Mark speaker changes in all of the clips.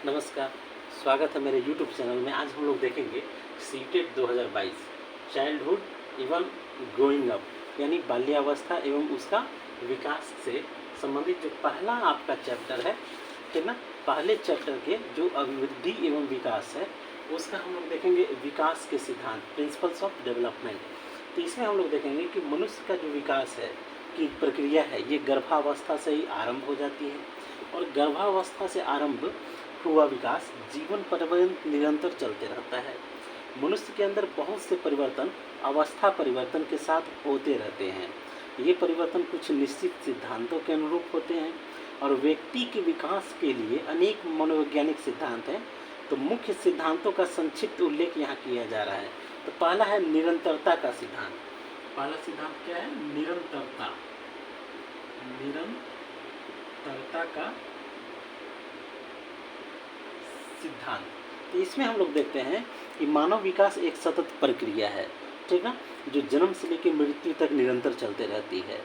Speaker 1: नमस्कार, स्वागत है मेरे YouTube चैनल में। आज हम लोग देखेंगे सीटेट 2022 चाइल्डहुड एवं ग्रोइंग अप यानी बाल्यावस्था एवं उसका विकास से संबंधित जो पहला आपका चैप्टर है, ठीक ना। पहले चैप्टर के जो अभिवृद्धि एवं विकास है उसका हम लोग देखेंगे विकास के सिद्धांत, प्रिंसिपल्स ऑफ डेवलपमेंट। तो इसमें हम लोग देखेंगे कि मनुष्य का जो विकास है की प्रक्रिया है ये गर्भावस्था से ही आरंभ हो जाती है और गर्भावस्था से आरंभ हुआ विकास जीवन पर्यंत निरंतर चलते रहता है। मनुष्य के अंदर बहुत से परिवर्तन अवस्था परिवर्तन के साथ होते रहते हैं। ये परिवर्तन कुछ निश्चित सिद्धांतों के अनुरूप होते हैं और व्यक्ति के विकास के लिए अनेक मनोवैज्ञानिक सिद्धांत हैं। तो मुख्य सिद्धांतों का संक्षिप्त उल्लेख यहाँ किया जा रहा है। तो पहला है निरंतरता का सिद्धांत। पहला सिद्धांत क्या है? निरंतरता। निरंतरता का सिद्धांत। तो इसमें हम लोग देखते हैं कि मानव विकास एक सतत प्रक्रिया है, ठीक ना, जो जन्म से लेकर मृत्यु तक निरंतर चलते रहती है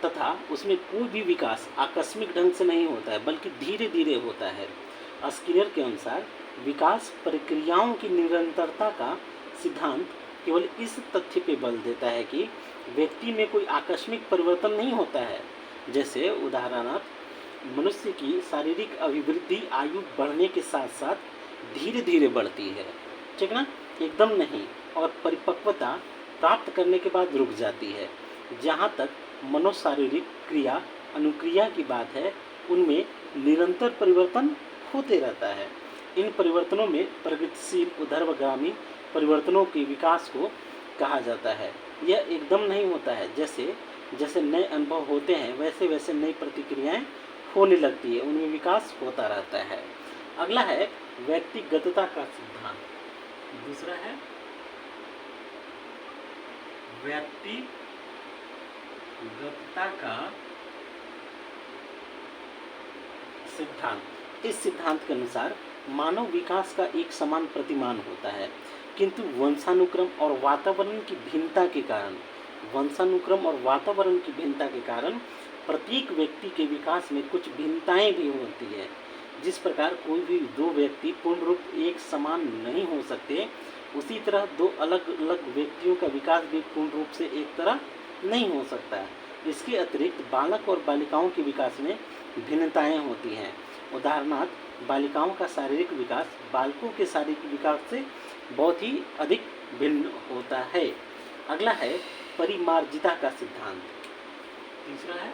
Speaker 1: तथा उसमें कोई भी विकास आकस्मिक ढंग से नहीं होता है बल्कि धीरे धीरे होता है। स्किनर के अनुसार विकास प्रक्रियाओं की निरंतरता का सिद्धांत केवल इस तथ्य पे बल देता है कि व्यक्ति में कोई आकस्मिक परिवर्तन नहीं होता है। जैसे उदाहरणार्थ मनुष्य की शारीरिक अभिवृद्धि आयु बढ़ने के साथ साथ धीरे धीरे बढ़ती है, ठीक ना, एकदम नहीं, और परिपक्वता प्राप्त करने के बाद रुक जाती है। जहाँ तक मनोशारीरिक क्रिया अनुक्रिया की बात है उनमें निरंतर परिवर्तन होते रहता है। इन परिवर्तनों में प्रगतिशील ऊर्ध्वगामी परिवर्तनों के विकास को कहा जाता है। यह एकदम नहीं होता है, जैसे जैसे नए अनुभव होते हैं वैसे वैसे नई प्रतिक्रियाएं होने लगती है, उनमें विकास होता रहता है। अगला है व्यक्तिगतता का सिद्धांत। दूसरा है व्यक्तिगतता का सिद्धांत। इस सिद्धांत के अनुसार मानव विकास का एक समान प्रतिमान होता है, किंतु वंशानुक्रम और वातावरण की भिन्नता के कारण प्रत्येक व्यक्ति के विकास में कुछ भिन्नताएं भी होती है। जिस प्रकार कोई भी दो व्यक्ति पूर्ण रूप एक समान नहीं हो सकते, उसी तरह दो अलग अलग व्यक्तियों का विकास भी पूर्ण रूप से एक तरह नहीं हो सकता है। इसके अतिरिक्त बालक और बालिकाओं के विकास में भिन्नताएं होती हैं। उदाहरणार्थ बालिकाओं का शारीरिक विकास बालकों के शारीरिक विकास से बहुत ही अधिक भिन्न होता है। अगला है परिमार्जिता का सिद्धांत। तीसरा है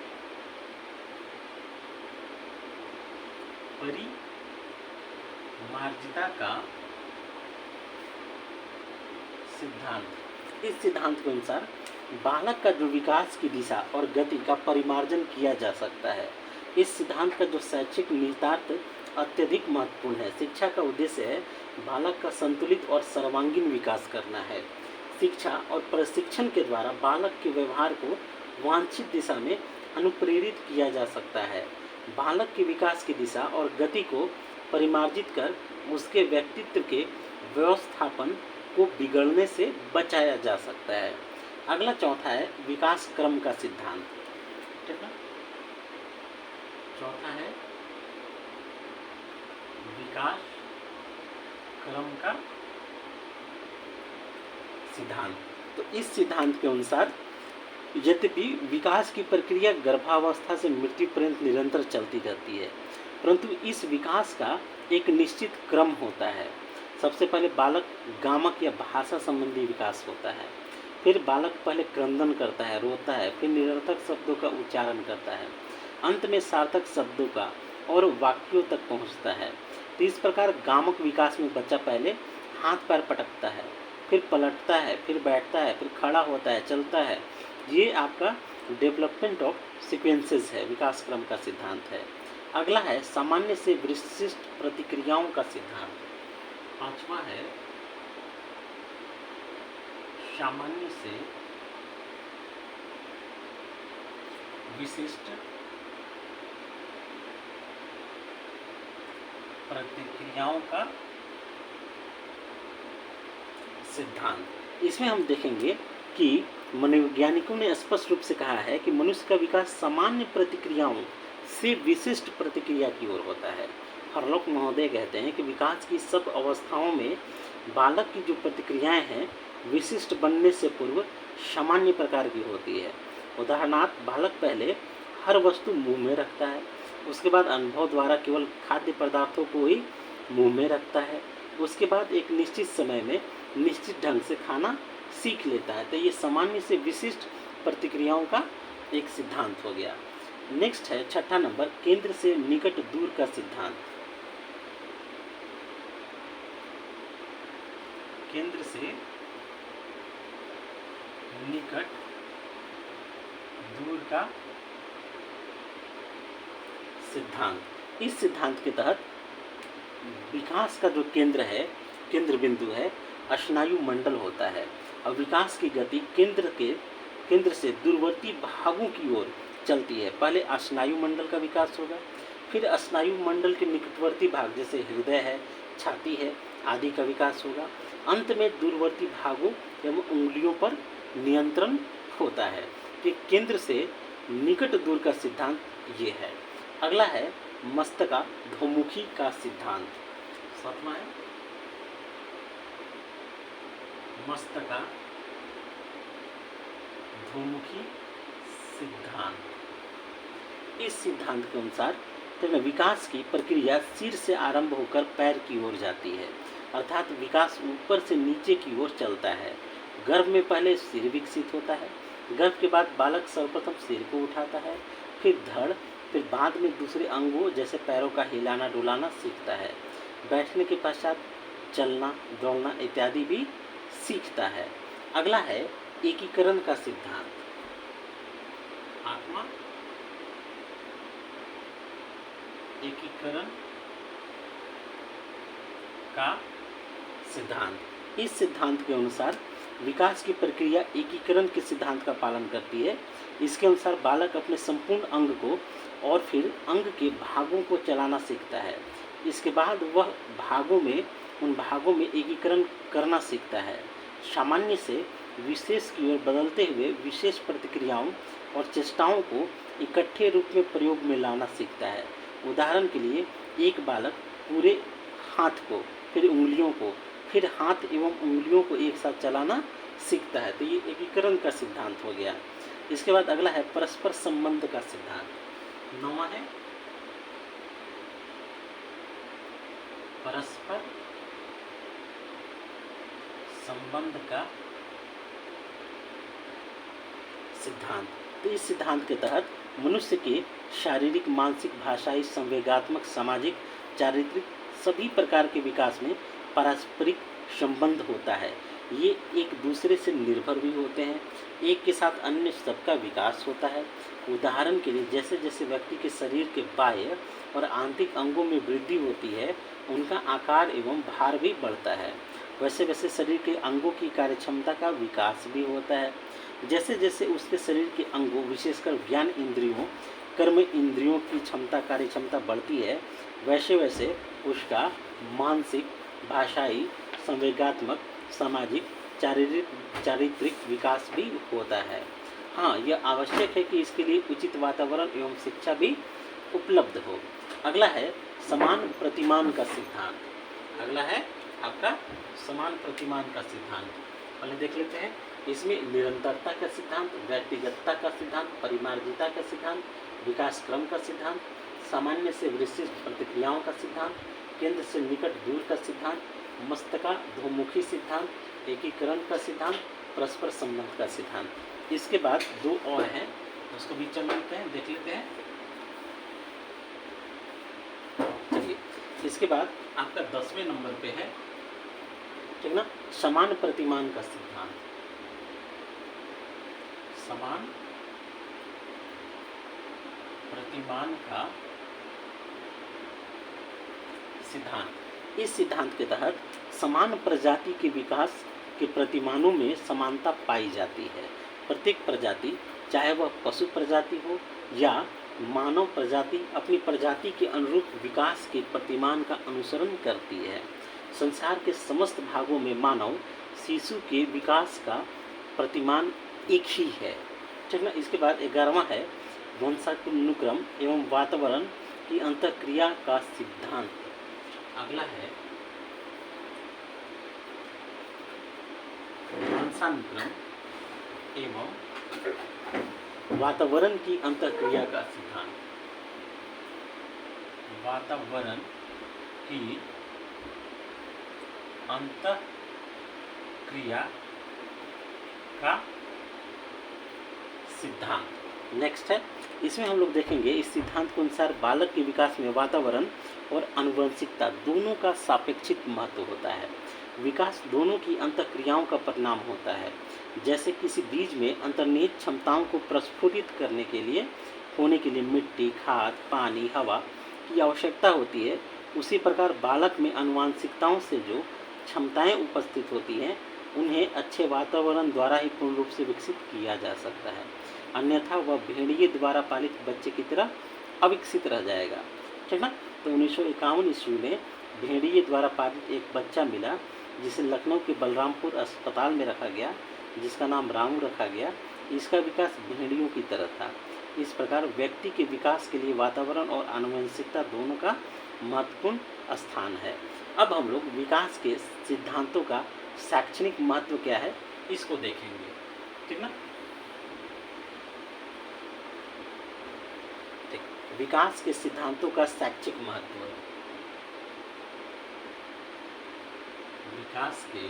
Speaker 1: परिमार्जिता का सिद्धांत। इस सिद्धांत के अनुसार बालक का जो विकास की दिशा और गति का परिमार्जन किया जा सकता है। इस सिद्धांत का जो शैक्षिक निहितार्थ अत्यधिक महत्वपूर्ण है। शिक्षा का उद्देश्य है बालक का संतुलित और सर्वांगीण विकास करना है। शिक्षा और प्रशिक्षण के द्वारा बालक के व्यवहार को वांछित दिशा में अनुप्रेरित किया जा सकता है। बालक के विकास की दिशा और गति को परिमार्जित कर उसके व्यक्तित्व के व्यवस्थापन को बिगड़ने से बचाया जा सकता है। अगला चौथा है विकास क्रम का सिद्धांत, ठीक है। चौथा है विकास क्रम का सिद्धांत। तो इस सिद्धांत के अनुसार यद्यपि विकास की प्रक्रिया गर्भावस्था से मृत्यु पर्यंत निरंतर चलती रहती है, परंतु इस विकास का एक निश्चित क्रम होता है। सबसे पहले बालक गामक या भाषा संबंधी विकास होता है, फिर बालक पहले क्रंदन करता है, रोता है, फिर निरर्थक शब्दों का उच्चारण करता है, अंत में सार्थक शब्दों का और वाक्यों तक पहुंचता है। तो इस प्रकार गामक विकास में बच्चा पहले हाथ पैर पटकता है, फिर पलटता है, फिर बैठता है, फिर खड़ा होता है, चलता है। ये आपका डेवलपमेंट ऑफ सीक्वेंसेस है, विकास क्रम का सिद्धांत है। अगला है सामान्य से विशिष्ट प्रतिक्रियाओं का सिद्धांत। पांचवा है सामान्य से विशिष्ट प्रतिक्रियाओं का सिद्धांत। इसमें हम देखेंगे कि मनोवैज्ञानिकों ने स्पष्ट रूप से कहा है कि मनुष्य का विकास सामान्य प्रतिक्रियाओं से विशिष्ट प्रतिक्रिया की ओर होता है। हरलोक महोदय कहते हैं कि विकास की सब अवस्थाओं में बालक की जो प्रतिक्रियाएं हैं विशिष्ट बनने से पूर्व सामान्य प्रकार की होती है। उदाहरणार्थ, बालक पहले हर वस्तु मुंह में रखता है, उसके बाद अनुभव द्वारा केवल खाद्य पदार्थों को ही मुंह में रखता है, उसके बाद एक निश्चित समय में निश्चित ढंग से खाना सीख लेता है। तो ये सामान्य से विशिष्ट प्रतिक्रियाओं का एक सिद्धांत हो गया। नेक्स्ट है छठा नंबर, केंद्र से निकट दूर का सिद्धांत। केंद्र से निकट दूर का सिद्धांत। इस सिद्धांत के तहत विकास का जो केंद्र है, केंद्र बिंदु है, स्नायु मंडल होता है और विकास की गति केंद्र से दूरवर्ती भागों की ओर चलती है। पहले स्नायु मंडल का विकास होगा, फिर स्नायु मंडल के निकटवर्ती भाग जैसे हृदय है, छाती है आदि का विकास होगा। अंत में दूरवर्ती भागों एवं उंगलियों पर नियंत्रण होता है। कि केंद्र से निकट दूर का सिद्धांत ये है। अगला है मस्तकाधोमुखी का सिद्धांत। सातवां है मस्तकाधोमुखी सिद्धांत। इस सिद्धांत के अनुसार विकास की प्रक्रिया सिर से आरंभ होकर पैर की ओर जाती है, अर्थात विकास ऊपर से नीचे की ओर चलता है। गर्भ में पहले सिर विकसित होता है, गर्भ के बाद बालक सर्वप्रथम सिर को उठाता है, फिर धड़, फिर बाद में दूसरे अंगों जैसे पैरों का हिलाना डुलाना सीखता है। बैठने के पश्चात चलना दौड़ना इत्यादि भी सीखता है। अगला है एकीकरण का सिद्धांत। आत्मा एकीकरण का सिद्धांत। इस सिद्धांत के अनुसार विकास की प्रक्रिया एकीकरण के सिद्धांत का पालन करती है। इसके अनुसार बालक अपने संपूर्ण अंग को और फिर अंग के भागों को चलाना सीखता है। इसके बाद वह उन भागों में एकीकरण करना सीखता है। सामान्य से विशेष की ओर बदलते हुए विशेष प्रतिक्रियाओं और चेष्टाओं को इकट्ठे रूप में प्रयोग में लाना सीखता है। उदाहरण के लिए एक बालक पूरे हाथ को, फिर उंगलियों को, फिर हाथ एवं उंगलियों को एक साथ चलाना सीखता है। तो ये एकीकरण का सिद्धांत हो गया। इसके बाद अगला है परस्पर संबंध का सिद्धांत। नौवां है परस्पर संबंध का सिद्धांत। तो इस सिद्धांत के तहत मनुष्य के शारीरिक, मानसिक, भाषाई, संवेगात्मक, सामाजिक, चारित्रिक सभी प्रकार के विकास में पारस्परिक संबंध होता है। ये एक दूसरे से निर्भर भी होते हैं। एक के साथ अन्य सबका विकास होता है। उदाहरण के लिए जैसे जैसे व्यक्ति के शरीर के बाह्य और आंतरिक अंगों में वृद्धि होती है, उनका आकार एवं भार भी बढ़ता है। वैसे वैसे शरीर के अंगों की कार्यक्षमता का विकास भी होता है। जैसे जैसे उसके शरीर के अंगों, विशेषकर ज्ञान इंद्रियों, कर्म इंद्रियों की कार्य क्षमता बढ़ती है, वैसे वैसे उसका मानसिक, भाषाई, संवेगात्मक, सामाजिक, चारित्रिक विकास भी होता है। हाँ, यह आवश्यक है कि इसके लिए उचित वातावरण एवं शिक्षा भी उपलब्ध हो। अगला है समान प्रतिमान का सिद्धांत। अगला है आपका समान प्रतिमान का सिद्धांत। पहले देख लेते हैं। इसमें निरंतरता का सिद्धांत, व्यक्तिगतता का सिद्धांत, परिमार्जिता का सिद्धांत, विकास क्रम का सिद्धांत, सामान्य से विशिष्ट प्रतिक्रियाओं का सिद्धांत, केंद्र से निकट दूर का सिद्धांत, मस्तकाधोमुखी सिद्धांत, एकीकरण का सिद्धांत, परस्पर संबंध का सिद्धांत। इसके बाद दो और हैं, उसको भी चल लेते हैं, देख लेते हैं। चलिए, इसके बाद आपका 10वें नंबर पे है, ठीक ना, समान प्रतिमान का सिद्धांत। समान प्रतिमान का सिद्धांत। इस सिद्धांत के तहत समान प्रजाति के विकास के प्रतिमानों में समानता पाई जाती है। प्रत्येक प्रजाति, चाहे वह पशु प्रजाति हो या मानव प्रजाति, अपनी प्रजाति के अनुरूप विकास के प्रतिमान का अनुसरण करती है। संसार के समस्त भागों में मानव शिशु के विकास का प्रतिमान एक ही है, ठीक ना। इसके बाद 11वां है वंशानुक्रम एवं वातावरण की अंतःक्रिया का सिद्धांत। अगला है वंशानुक्रम एवं वातावरण की अंतःक्रिया का सिद्धांत। वातावरण की अंतःक्रिया का सिद्धांत। नेक्स्ट है, इसमें हम लोग देखेंगे इस सिद्धांत के अनुसार बालक के विकास में वातावरण और आनुवंशिकता दोनों का सापेक्षिक महत्व होता है। विकास दोनों की अंतःक्रियाओं का परिणाम होता है। जैसे किसी बीज में अंतर्निहित क्षमताओं को प्रस्फुटित करने के लिए मिट्टी, खाद, पानी, हवा की आवश्यकता होती है, उसी प्रकार बालक में आनुवंशिकताओं से जो क्षमताएं उपस्थित होती हैं उन्हें अच्छे वातावरण द्वारा ही पूर्ण रूप से विकसित किया जा सकता है, अन्यथा वह भेड़िए द्वारा पालित बच्चे की तरह अविकसित रह जाएगा। ठीक ना। तो 1951 ईस्वी में भेड़िए द्वारा पालित एक बच्चा मिला जिसे लखनऊ के बलरामपुर अस्पताल में रखा गया, जिसका नाम रामू रखा गया। इसका विकास भेड़ियों की तरह था। इस प्रकार व्यक्ति के विकास के लिए वातावरण और आनुवंशिकता दोनों का महत्वपूर्ण स्थान है। अब हम लोग विकास के सिद्धांतों का शैक्षणिक महत्व क्या है इसको देखेंगे। ठीक ना। ठीक, विकास के सिद्धांतों का शैक्षिक महत्व। विकास के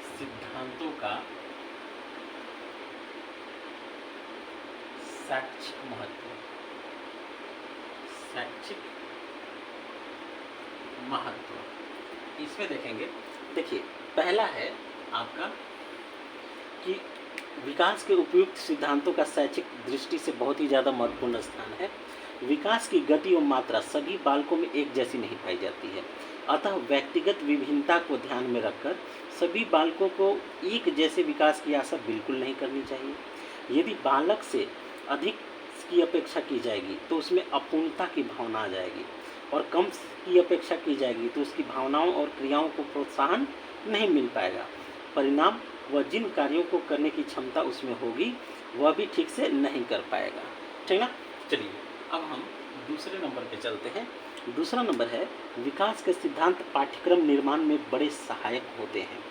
Speaker 1: सिद्धांतों का शैक्षिक महत्व। शैक्षिक महत्व इसमें देखेंगे। देखिए, पहला है आपका कि विकास के उपयुक्त सिद्धांतों का शैक्षिक दृष्टि से बहुत ही ज़्यादा महत्वपूर्ण स्थान है। विकास की गति और मात्रा सभी बालकों में एक जैसी नहीं पाई जाती है, अतः व्यक्तिगत विभिन्नता को ध्यान में रखकर सभी बालकों को एक जैसे विकास की आशा बिल्कुल नहीं करनी चाहिए। यदि बालक से अधिक की अपेक्षा की जाएगी तो उसमें अपूर्णता की भावना आ जाएगी, और कम की अपेक्षा की जाएगी तो उसकी भावनाओं और क्रियाओं को प्रोत्साहन नहीं मिल पाएगा। परिणाम, वह जिन कार्यों को करने की क्षमता उसमें होगी वह भी ठीक से नहीं कर पाएगा। ठीक ना। चलिए अब हम दूसरे नंबर पे चलते हैं। दूसरा नंबर है, विकास के सिद्धांत पाठ्यक्रम निर्माण में बड़े सहायक होते हैं।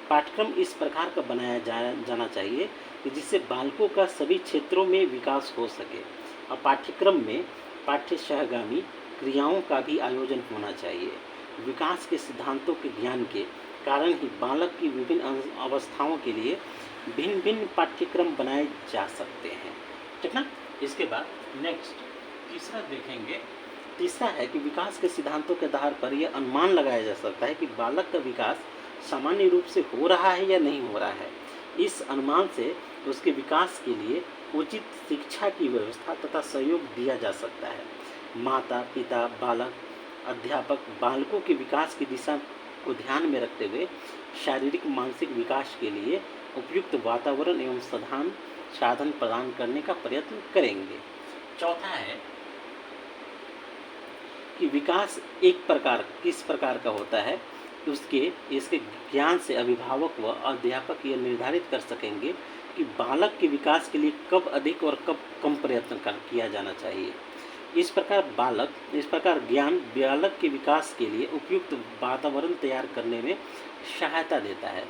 Speaker 1: पाठ्यक्रम इस प्रकार का बनाया जाना चाहिए कि जिससे बालकों का सभी क्षेत्रों में विकास हो सके, और पाठ्यक्रम में पाठ्य सहगामी क्रियाओं का भी आयोजन होना चाहिए। विकास के सिद्धांतों के ज्ञान के कारण ही बालक की विभिन्न अवस्थाओं के लिए भिन्न भिन्न पाठ्यक्रम बनाए जा सकते हैं। ठीक ना। इसके बाद नेक्स्ट तीसरा देखेंगे। तीसरा है कि विकास के सिद्धांतों के आधार पर यह अनुमान लगाया जा सकता है कि बालक का विकास सामान्य रूप से हो रहा है या नहीं हो रहा है। इस अनुमान से उसके विकास के लिए उचित शिक्षा की व्यवस्था तथा सहयोग दिया जा सकता है। माता पिता, बालक, अध्यापक बालकों के विकास की दिशा को ध्यान में रखते हुए शारीरिक मानसिक विकास के लिए उपयुक्त वातावरण एवं साधन प्रदान करने का प्रयत्न करेंगे। चौथा है कि विकास किस प्रकार का होता है, इसके ज्ञान से अभिभावक व अध्यापक यह निर्धारित कर सकेंगे कि बालक के विकास के लिए कब अधिक और कब कम प्रयत्न किया जाना चाहिए। इस प्रकार ज्ञान बालक के विकास के लिए उपयुक्त वातावरण तैयार करने में सहायता देता है।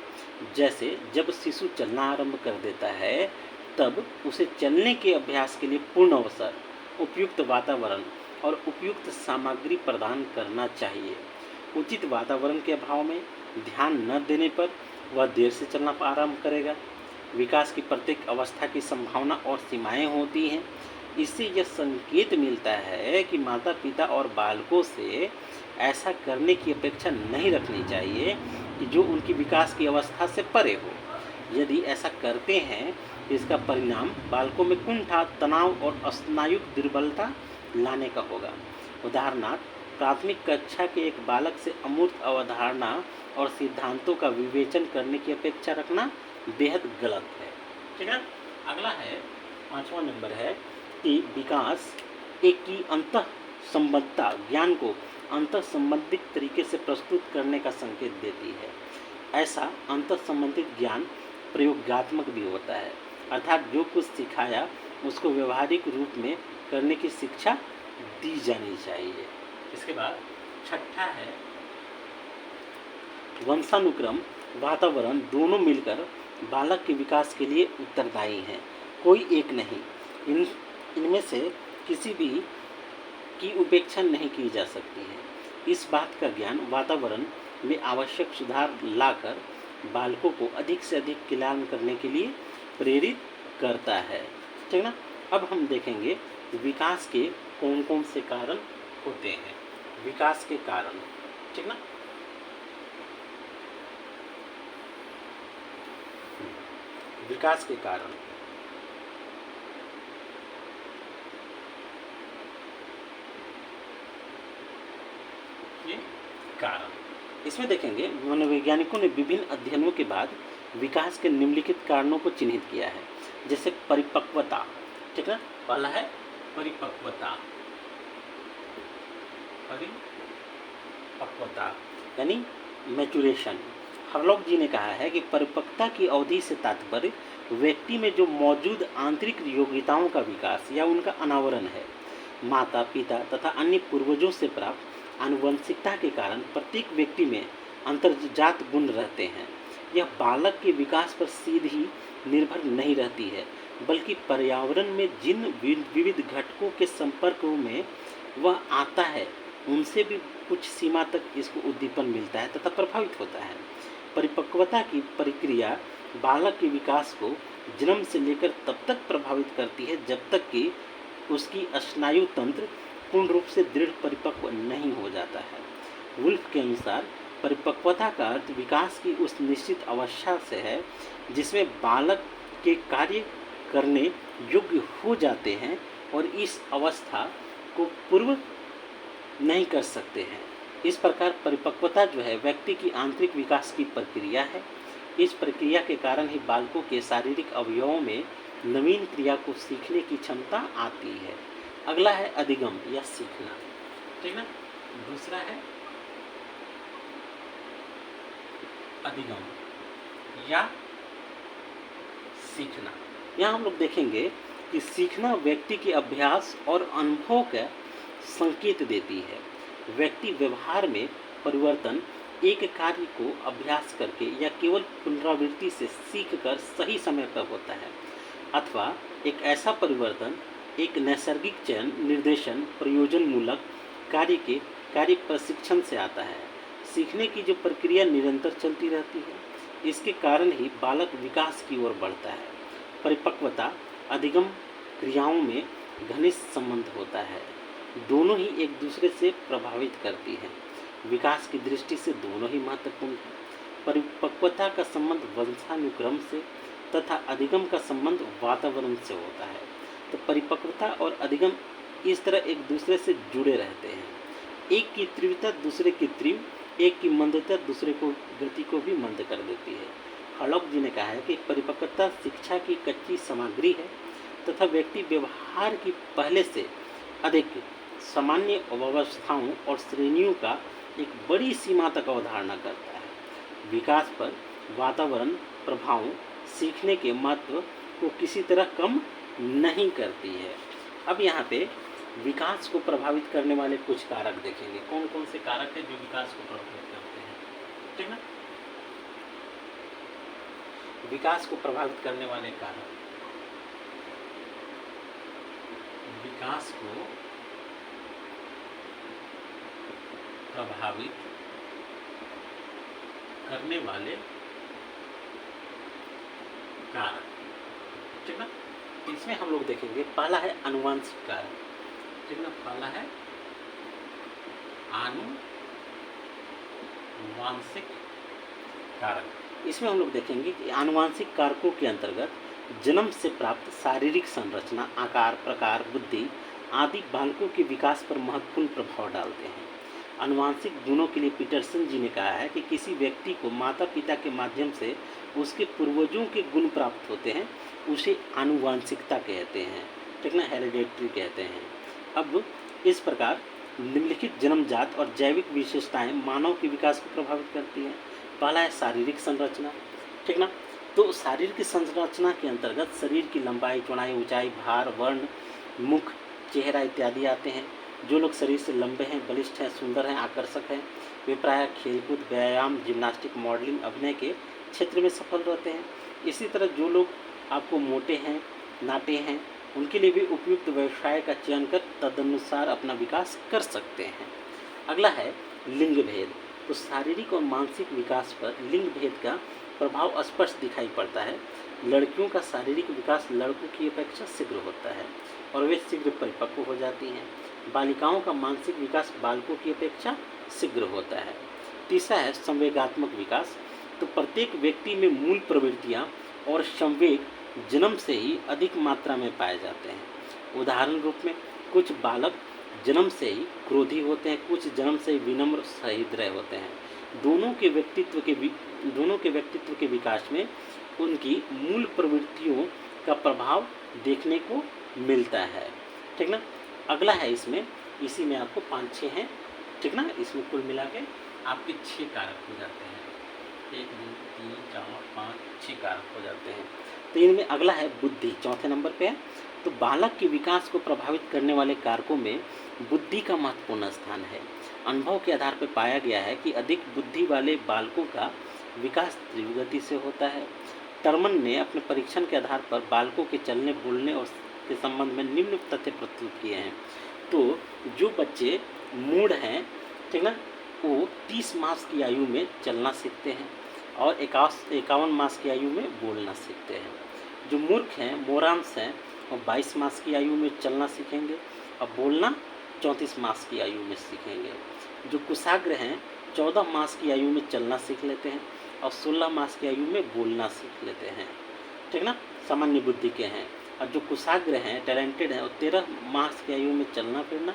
Speaker 1: जैसे जब शिशु चलना आरंभ कर देता है तब उसे चलने के अभ्यास के लिए पूर्ण अवसर, उपयुक्त वातावरण और उपयुक्त सामग्री प्रदान करना चाहिए। उचित वातावरण के अभाव में ध्यान न देने पर वह देर से चलना आरंभ करेगा। विकास की प्रत्येक अवस्था की संभावना और सीमाएं होती हैं। इससे यह संकेत मिलता है कि माता पिता और बालकों से ऐसा करने की अपेक्षा नहीं रखनी चाहिए कि जो उनकी विकास की अवस्था से परे हो। यदि ऐसा करते हैं तो इसका परिणाम बालकों में कुंठा, तनाव और स्नायुक दुर्बलता लाने का होगा। उदाहरणार्थ, प्राथमिक कक्षा के एक बालक से अमूर्त अवधारणा और सिद्धांतों का विवेचन करने की अपेक्षा रखना बेहद गलत है। ठीक है। अगला है, 5वां नंबर है कि विकास एक की अंतः संबद्धता ज्ञान को अंतः संबंधित तरीके से प्रस्तुत करने का संकेत देती है। ऐसा अंतः संबंधित ज्ञान प्रयोगात्मक भी होता है, अर्थात जो कुछ सिखाया उसको व्यवहारिक रूप में करने की शिक्षा दी जानी चाहिए। इसके बाद छठा है वंशानुक्रम, वातावरण दोनों मिलकर बालक के विकास के लिए उत्तरदायी हैं, कोई एक नहीं। इनमें से किसी भी की उपेक्षा नहीं की जा सकती है। इस बात का ज्ञान वातावरण में आवश्यक सुधार लाकर बालकों को अधिक से अधिक कल्याण करने के लिए प्रेरित करता है। ठीक ना। अब हम देखेंगे विकास के कौन कौन से कारण होते हैं। विकास के कारण, ठीक ना। विकास के कारण, ये कारण इसमें देखेंगे मनोवैज्ञानिकों ने विभिन्न अध्ययनों के बाद विकास के निम्नलिखित कारणों को चिन्हित किया है। जैसे परिपक्वता, ठीक है, पहला है परिपक्वता। परिपक्वता यानी मैचुरेशन। हरलॉक जी ने कहा है कि परिपक्वता की अवधि से तात्पर्य व्यक्ति में जो मौजूद आंतरिक योग्यताओं का विकास या उनका अनावरण है। माता पिता तथा अन्य पूर्वजों से प्राप्त आनुवंशिकता के कारण प्रत्येक व्यक्ति में अंतर्जात गुण रहते हैं। यह बालक के विकास पर सीधे निर्भर नहीं रहती है, बल्कि पर्यावरण में जिन विविध घटकों के संपर्क में वह आता है उनसे भी कुछ सीमा तक इसको उद्दीपन मिलता है तथा प्रभावित होता है। परिपक्वता की प्रक्रिया बालक के विकास को जन्म से लेकर तब तक प्रभावित करती है जब तक कि उसकी स्नायु तंत्र पूर्ण रूप से दृढ़ परिपक्व नहीं हो जाता है। वुल्फ के अनुसार परिपक्वता का अर्थ विकास की उस निश्चित अवस्था से है जिसमें बालक के कार्य करने योग्य हो जाते हैं और इस अवस्था को पूर्व नहीं कर सकते हैं। इस प्रकार परिपक्वता जो है व्यक्ति की आंतरिक विकास की प्रक्रिया है। इस प्रक्रिया के कारण ही बालकों के शारीरिक अवयवों में नवीन क्रिया को सीखने की क्षमता आती है। अगला है अधिगम या सीखना, ठीक ना। दूसरा है अधिगम या सीखना। यहाँ हम लोग देखेंगे कि सीखना व्यक्ति के अभ्यास और अनुभव का संकेत देती है। व्यक्ति व्यवहार में परिवर्तन एक कार्य को अभ्यास करके या केवल पुनरावृत्ति से सीखकर सही समय पर होता है, अथवा एक ऐसा परिवर्तन एक नैसर्गिक चयन, निर्देशन, प्रयोजन मूलक कार्य प्रशिक्षण से आता है। सीखने की जो प्रक्रिया निरंतर चलती रहती है, इसके कारण ही बालक विकास की ओर बढ़ता है। परिपक्वता अधिगम क्रियाओं में घनिष्ठ संबंध होता है, दोनों ही एक दूसरे से प्रभावित करती हैं। विकास की दृष्टि से दोनों ही महत्वपूर्ण हैं। परिपक्वता का संबंध वंशानुक्रम से तथा अधिगम का संबंध वातावरण से होता है। तो परिपक्वता और अधिगम इस तरह एक दूसरे से जुड़े रहते हैं। एक की तीव्रता दूसरे की तीव्र, एक की मंदता दूसरे को गति को भी मंद कर देती है। हरलॉक जी ने कहा है कि परिपक्वता शिक्षा की कच्ची सामग्री है तथा व्यक्ति व्यवहार की पहले से अधिक सामान्य अवस्थाओं और श्रेणियों का एक बड़ी सीमा तक अवधारणा करता है। विकास पर वातावरण प्रभावों सीखने के महत्व को किसी तरह कम नहीं करती है। अब यहाँ पे विकास को प्रभावित करने वाले कुछ कारक देखेंगे। कौन कौन से कारक हैं जो विकास को प्रभावित करते हैं, ठीक ना। विकास को प्रभावित करने वाले कारक, विकास को प्रभावित करने वाले कारक, ठीक ना। इसमें हम लोग देखेंगे पहला है आनुवंशिक कारक, ठीक ना। पहला है आनुवंशिक कारक। इसमें हम लोग देखेंगे कि आनुवंशिक कारकों के अंतर्गत जन्म से प्राप्त शारीरिक संरचना, आकार, प्रकार, बुद्धि आदि बालकों के विकास पर महत्वपूर्ण प्रभाव डालते हैं। आनुवंशिक गुणों के लिए पीटरसन जी ने कहा है कि किसी व्यक्ति को माता पिता के माध्यम से उसके पूर्वजों के गुण प्राप्त होते हैं, उसे आनुवंशिकता कहते हैं, ठीक ना, हेरिडेटरी कहते हैं। अब इस प्रकार निम्नलिखित जन्मजात और जैविक विशेषताएं मानव के विकास को प्रभावित करती हैं। पहला है शारीरिक संरचना, ठीक ना। तो शारीरिक संरचना के अंतर्गत शरीर की लंबाई, चौड़ाई, ऊंचाई, भार, वर्ण, मुख, चेहरा इत्यादि आते हैं। जो लोग शरीर से लंबे हैं, बलिष्ठ हैं, सुंदर हैं, आकर्षक हैं, वे प्रायः खेलकूद, व्यायाम, जिम्नास्टिक, मॉडलिंग, अभिनय के क्षेत्र में सफल रहते हैं। इसी तरह जो लोग आपको मोटे हैं, नाटे हैं, उनके लिए भी उपयुक्त व्यवसाय का चयन कर तदनुसार अपना विकास कर सकते हैं। अगला है लिंग भेद। तो शारीरिक और मानसिक विकास पर लिंग भेद का प्रभाव स्पष्ट दिखाई पड़ता है। लड़कियों का शारीरिक विकास लड़कों की अपेक्षा शीघ्र होता है और वे शीघ्र परिपक्व हो जाती हैं। बालिकाओं का मानसिक विकास बालकों की अपेक्षा शीघ्र होता है। तीसरा है संवेगात्मक विकास। तो प्रत्येक व्यक्ति में मूल प्रवृत्तियाँ और संवेग जन्म से ही अधिक मात्रा में पाए जाते हैं। उदाहरण रूप में कुछ बालक जन्म से ही क्रोधी होते हैं, कुछ जन्म से ही विनम्र सहृदय होते हैं। दोनों के व्यक्तित्व के विकास में उनकी मूल प्रवृत्तियों का प्रभाव देखने को मिलता है। ठीक ना। अगला है इसमें, इसी में आपको 5-6 हैं। ठीक ना। इसमें कुल मिला के आपके 6 कारक हो जाते हैं। 1 2 3 4 5 6 कारक हो जाते हैं। तो इनमें अगला है बुद्धि, चौथे नंबर पे है। तो बालक के विकास को प्रभावित करने वाले कारकों में बुद्धि का महत्वपूर्ण स्थान है। अनुभव के आधार पर पाया गया है कि अधिक बुद्धि वाले बालकों का विकास तीव्र गति से होता है। टर्मन ने अपने परीक्षण के आधार पर बालकों के चलने, बोलने और के संबंध में निम्न तथ्य प्रस्तुत किए हैं। तो जो बच्चे मूढ़ हैं, ठीक ना, वो 30 मास की आयु में चलना सीखते हैं और 51 मास की आयु में बोलना सीखते हैं। जो मूर्ख हैं, मोरांस हैं, और 22 मास की आयु में चलना सीखेंगे और बोलना 34 मास की आयु में सीखेंगे। जो कुशाग्र हैं 14 मास की आयु में चलना सीख लेते हैं और 16 मास की आयु में बोलना सीख लेते हैं। ठीक ना, सामान्य बुद्धि के हैं। और जो कुशाग्र हैं, टैलेंटेड हैं, और 13 मास की आयु में चलना फिरना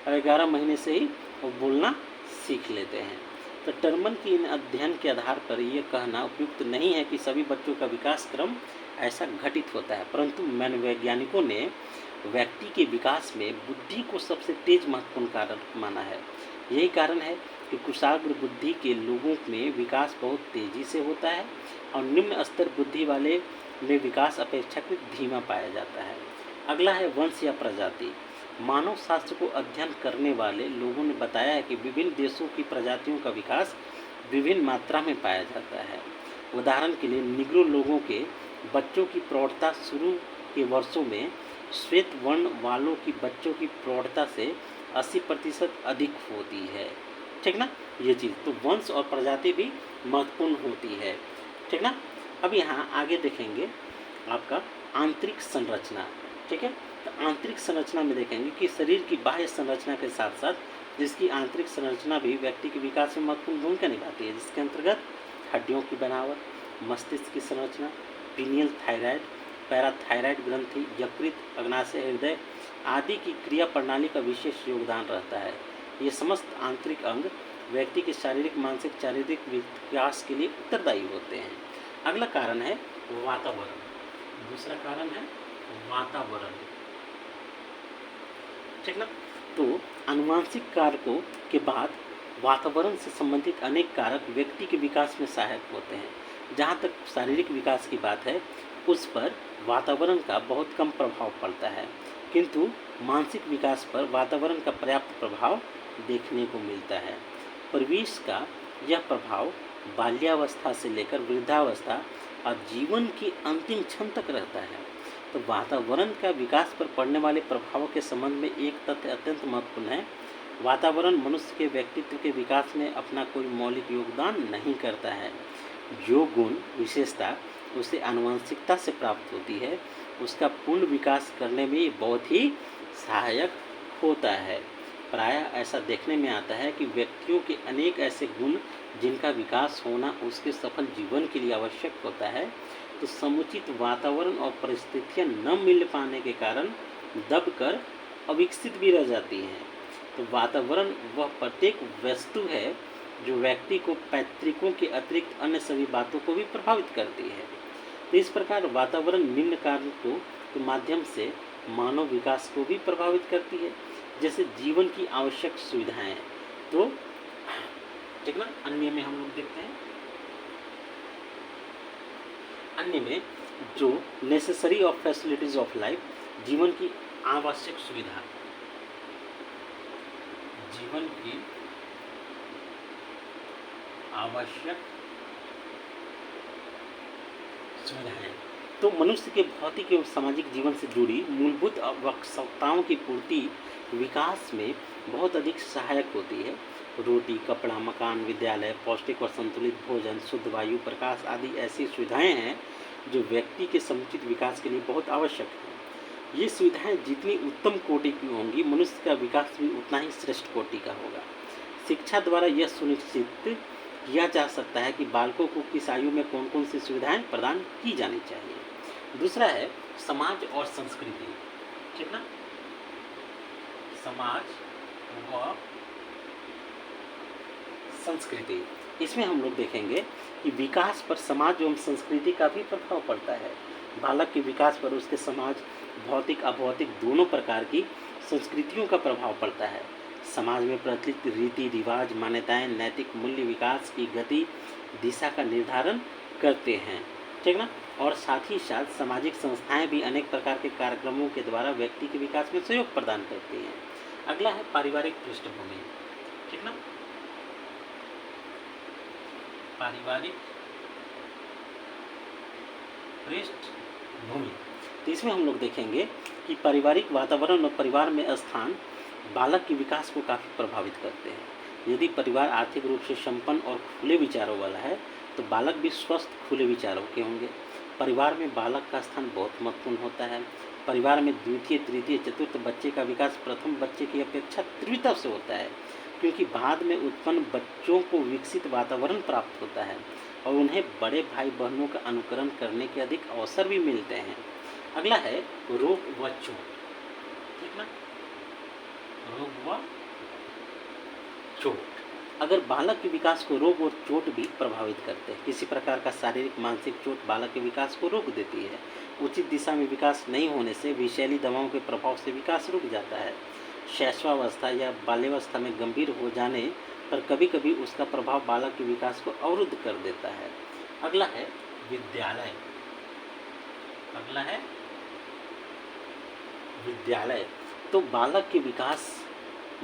Speaker 1: और 11 महीने से ही वो बोलना सीख लेते हैं। तो टर्मन की इन अध्ययन के आधार पर यह कहना उपयुक्त नहीं है कि सभी बच्चों का विकास क्रम ऐसा घटित होता है, परंतु मनोवैज्ञानिकों ने व्यक्ति के विकास में बुद्धि को सबसे तेज महत्वपूर्ण कारक माना है। यही कारण है कि कुशाग्र बुद्धि के लोगों में विकास बहुत तेजी से होता है और निम्न स्तर बुद्धि वाले में विकास अपेक्षाकृत धीमा पाया जाता है। अगला है वंश या प्रजाति। मानव शास्त्र को अध्ययन करने वाले लोगों ने बताया है कि विभिन्न देशों की प्रजातियों का विकास विभिन्न मात्रा में पाया जाता है। उदाहरण के लिए निग्रो लोगों के बच्चों की प्रौढ़ता शुरू के वर्षों में श्वेत वर्ण वालों की बच्चों की प्रौढ़ता से 80% अधिक होती है। ठीक ना, ये चीज़ तो वंश और प्रजाति भी महत्वपूर्ण होती है। ठीक ना। अब यहाँ आगे देखेंगे आपका आंतरिक संरचना। ठीक है, तो आंतरिक संरचना में देखेंगे कि शरीर की बाह्य संरचना के साथ साथ जिसकी आंतरिक संरचना भी व्यक्ति के विकास में महत्वपूर्ण भूमिका निभाती है, जिसके अंतर्गत हड्डियों की बनावट, मस्तिष्क की संरचना, पीनियल थायराइड, पैराथायराइड ग्रंथि, यकृत, अग्नाशय हृदय आदि की क्रिया प्रणाली का विशेष योगदान रहता है। ये समस्त आंतरिक अंग व्यक्ति के शारीरिक, मानसिक, शारीरिक विकास के लिए उत्तरदायी होते हैं। अगला कारण है वातावरण। दूसरा कारण है वातावरण। ठीक ना। तो आनुवंशिक कारकों के बाद वातावरण से संबंधित अनेक कारक व्यक्ति के विकास में सहायक होते हैं। जहाँ तक शारीरिक विकास की बात है, उस पर वातावरण का बहुत कम प्रभाव पड़ता है, किंतु मानसिक विकास पर वातावरण का पर्याप्त प्रभाव देखने को मिलता है। परिवेश का यह प्रभाव बाल्यावस्था से लेकर वृद्धावस्था और जीवन की अंतिम क्षण तक रहता है। तो वातावरण का विकास पर पड़ने वाले प्रभावों के संबंध में एक तथ्य अत्यंत महत्वपूर्ण है। वातावरण मनुष्य के व्यक्तित्व के विकास में अपना कोई मौलिक योगदान नहीं करता है। जो गुण विशेषता उसे आनुवंशिकता से प्राप्त होती है, उसका पूर्ण विकास करने में बहुत ही सहायक होता है। प्रायः ऐसा देखने में आता है कि व्यक्तियों के अनेक ऐसे गुण जिनका विकास होना उसके सफल जीवन के लिए आवश्यक होता है, तो समुचित वातावरण और परिस्थितियां न मिल पाने के कारण दबकर अविकसित भी रह जाती हैं। तो वातावरण वह प्रत्येक वस्तु है जो व्यक्ति को पैतृकों के अतिरिक्त अन्य सभी बातों को भी प्रभावित करती है। तो इस प्रकार वातावरण निम्न कारकों के माध्यम से मानव विकास को भी प्रभावित करती है, जैसे जीवन की आवश्यक सुविधाएं। तो ठीक ना, अन्य में हम लोग देखते हैं, अन्य में जो necessary of facilities of life, जीवन की आवश्यक सुविधा, जीवन की आवश्यक सुविधाएं। तो मनुष्य के भौतिक एवं सामाजिक जीवन से जुड़ी मूलभूत आवश्यकताओं की पूर्ति विकास में बहुत अधिक सहायक होती है। रोटी, कपड़ा, मकान, विद्यालय, पौष्टिक और संतुलित भोजन, शुद्ध वायु, प्रकाश आदि ऐसी सुविधाएं हैं जो व्यक्ति के समुचित विकास के लिए बहुत आवश्यक हैं। ये सुविधाएं जितनी उत्तम कोटि की होंगी, मनुष्य का विकास भी उतना ही श्रेष्ठ कोटि का होगा। शिक्षा द्वारा यह सुनिश्चित किया जा सकता है कि बालकों को किस आयु में कौन कौन सी सुविधाएं प्रदान की जानी चाहिए। दूसरा है समाज और संस्कृति। ठीक ना, समाज व संस्कृति। इसमें हम लोग देखेंगे कि विकास पर समाज एवं संस्कृति का भी प्रभाव पड़ता है। बालक के विकास पर उसके समाज, भौतिक अभौतिक दोनों प्रकार की संस्कृतियों का प्रभाव पड़ता है। समाज में प्रचलित रीति रिवाज, मान्यताएं नैतिक मूल्य विकास की गति दिशा का निर्धारण करते हैं। ठीक ना, और साथ ही साथ सामाजिक संस्थाएं भी अनेक प्रकार के कार्यक्रमों के द्वारा व्यक्ति के विकास में सहयोग प्रदान करती हैं। अगला है पारिवारिक पृष्ठभूमि। ठीक ना, पारिवारिक पृष्ठभूमि। तो इसमें हम लोग देखेंगे कि पारिवारिक वातावरण और परिवार में स्थान बालक के विकास को काफ़ी प्रभावित करते हैं। यदि परिवार आर्थिक रूप से संपन्न और खुले विचारों वाला है तो बालक भी स्वस्थ खुले विचारों के होंगे। परिवार में बालक का स्थान बहुत महत्वपूर्ण होता है। परिवार में द्वितीय, तृतीय, चतुर्थ बच्चे का विकास प्रथम बच्चे की अपेक्षा तीव्रता से होता है, क्योंकि बाद में उत्पन्न बच्चों को विकसित वातावरण प्राप्त होता है और उन्हें बड़े भाई बहनों का अनुकरण करने के अधिक अवसर भी मिलते हैं। अगला है रोग व चोट। ठीक ना, रोग व चोट। अगर बालक के विकास को रोग और चोट भी प्रभावित करते हैं। किसी प्रकार का शारीरिक मानसिक चोट बालक के विकास को रोक देती है। उचित दिशा में विकास नहीं होने से विषैली दवाओं के प्रभाव से विकास रुक जाता है। शैशवावस्था या बाल्यावस्था में गंभीर हो जाने पर कभी कभी उसका प्रभाव बालक के विकास को अवरुद्ध कर देता है। अगला है विद्यालय। अगला है विद्यालय। तो बालक के विकास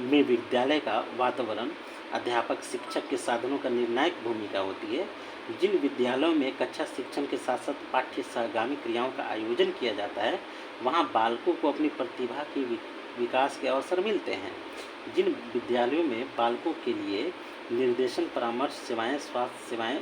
Speaker 1: में विद्यालय का वातावरण, अध्यापक, शिक्षक के साधनों का निर्णायक भूमिका होती है। जिन विद्यालयों में कक्षा शिक्षण के साथ साथ पाठ्य सहगामी क्रियाओं का आयोजन किया जाता है, वहाँ बालकों को अपनी प्रतिभा के विकास के अवसर मिलते हैं। जिन विद्यालयों में बालकों के लिए निर्देशन, परामर्श सेवाएं, स्वास्थ्य सेवाएं